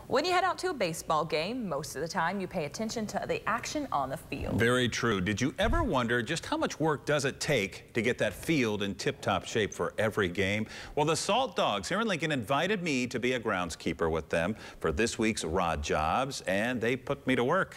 When you head out to a baseball game, most of the time you pay attention to the action on the field. Very true. Did you ever wonder just how much work does it take to get that field in tip-top shape for every game? Well, the Salt Dogs here in Lincoln invited me to be a groundskeeper with them for this week's Rod Jobs, and they put me to work.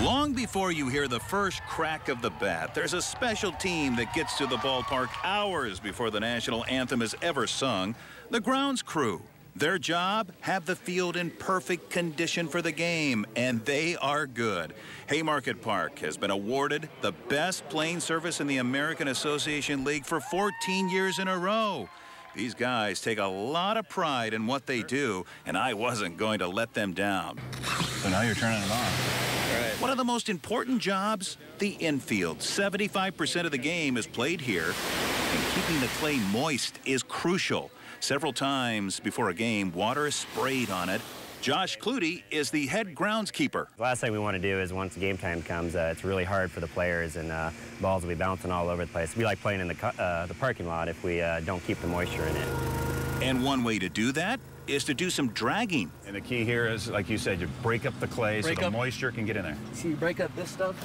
Long before you hear the first crack of the bat, there's a special team that gets to the ballpark hours before the national anthem is ever sung, the grounds crew. Their job, have the field in perfect condition for the game, and they are good. Haymarket Park has been awarded the best playing surface in the American Association League for 14 years in a row. These guys take a lot of pride in what they do, and I wasn't going to let them down. So now you're turning it on. Right. One of the most important jobs, the infield. 75% of the game is played here, and keeping the clay moist is crucial. Several times before a game, water is sprayed on it. Josh Clutie is the head groundskeeper. The last thing we want to do is once game time comes, it's really hard for the players, and balls will be bouncing all over the place. We like playing in the parking lot if we don't keep the moisture in it. And one way to do that is to do some dragging. And the key here is, like you said, you break up the clay so the moisture can get in there. So you break up this stuff,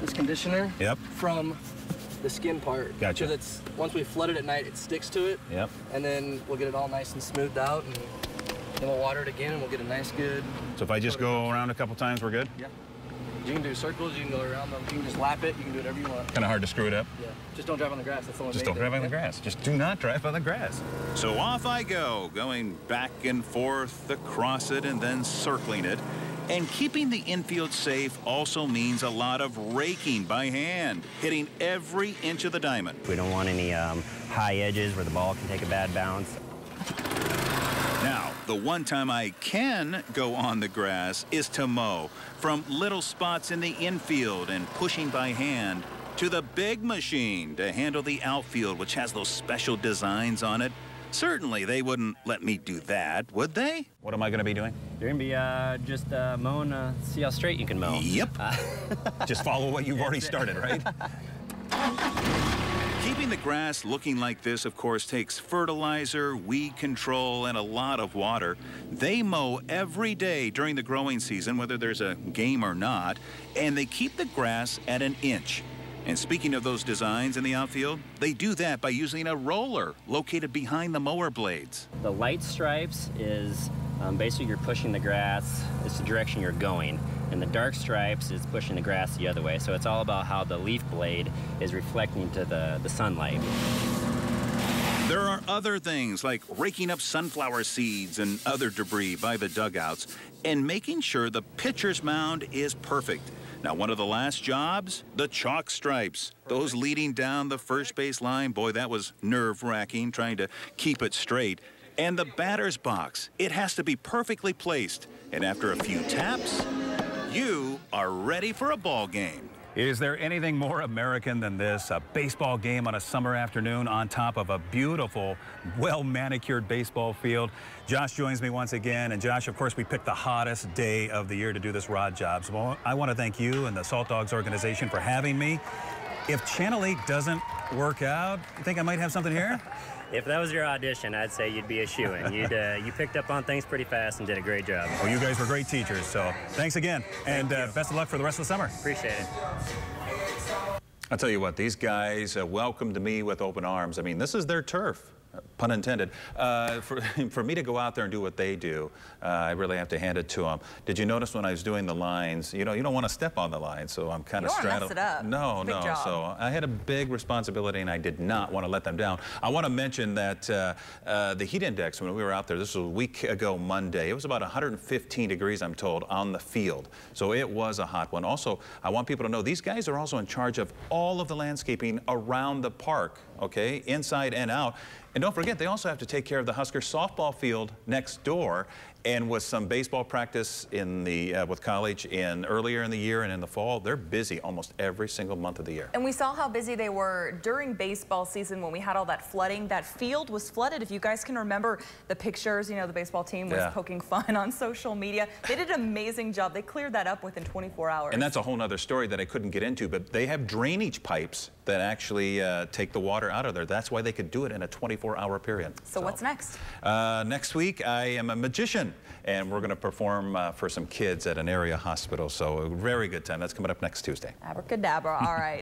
this conditioner, from the skin part. Gotcha. Because it's, once we flood it at night, it sticks to it. Yep. And then we'll get it all nice and smoothed out, and then we'll water it again, and we'll get a nice, good... So if I just go around a couple times, we're good? Yeah. You can do circles, you can go around them, you can just lap it, you can do whatever you want. Kind of hard to screw it up? Yeah. Just don't drive on the grass, that's the only Just don't drive on the grass. Just do not drive on the grass. So off I go, going back and forth across it and then circling it. And keeping the infield safe also means a lot of raking by hand, hitting every inch of the diamond. We don't want any high edges where the ball can take a bad bounce. Now, the one time I can go on the grass is to mow. From little spots in the infield and pushing by hand to the big machine to handle the outfield, which has those special designs on it. Certainly, they wouldn't let me do that, would they? What am I going to be doing? You're going to be just mowing, see how straight you can mow. Yep. Just follow what you've already started, right? Keeping the grass looking like this, of course, takes fertilizer, weed control, and a lot of water. They mow every day during the growing season, whether there's a game or not, and they keep the grass at an inch. And speaking of those designs in the outfield, they do that by using a roller located behind the mower blades. The light stripes is basically you're pushing the grass, it's the direction you're going. And the dark stripes is pushing the grass the other way. So it's all about how the leaf blade is reflecting to the sunlight. There are other things like raking up sunflower seeds and other debris by the dugouts and making sure the pitcher's mound is perfect. Now, one of the last jobs, the chalk stripes. Those leading down the first base line, boy, that was nerve-wracking trying to keep it straight. And the batter's box, it has to be perfectly placed. And after a few taps, you are ready for a ball game. Is there anything more American than this? A baseball game on a summer afternoon on top of a beautiful, well-manicured baseball field. Josh joins me once again. And Josh, of course, we picked the hottest day of the year to do this Rod Jobs. Well, I want to thank you and the Salt Dogs organization for having me. If Channel 8 doesn't work out, you think I might have something here? If that was your audition, I'd say you'd be a shoo-in. You picked up on things pretty fast and did a great job. Well, you guys were great teachers, so thanks again. And best of luck for the rest of the summer. Appreciate it. I'll tell you what, these guys welcomed me with open arms. I mean, this is their turf. Pun intended. For me to go out there and do what they do, I really have to hand it to them. Did you notice when I was doing the lines, you know, you don't want to step on the line, so I'm kind of straddled. You don't want to mess it up. No, no. So I had a big responsibility, and I did not want to let them down. I want to mention that the heat index when we were out there, this was a week ago Monday, it was about 115 degrees, I'm told, on the field. So it was a hot one. Also, I want people to know these guys are also in charge of all of the landscaping around the park, okay, inside and out. And don't forget, they also have to take care of the Husker softball field next door. And with some baseball practice in the with college earlier in the year and in the fall, they're busy almost every single month of the year. And we saw how busy they were during baseball season when we had all that flooding. That field was flooded. If you guys can remember the pictures, you know, the baseball team was poking fun on social media. They did an amazing job. They cleared that up within 24 hours. And that's a whole nother story that I couldn't get into, but they have drainage pipes that actually take the water out of there. That's why they could do it in a 24-hour period. So what's next? Next week, I am a magician, and we're going to perform for some kids at an area hospital. So a very good time. That's coming up next Tuesday. Abracadabra. All right.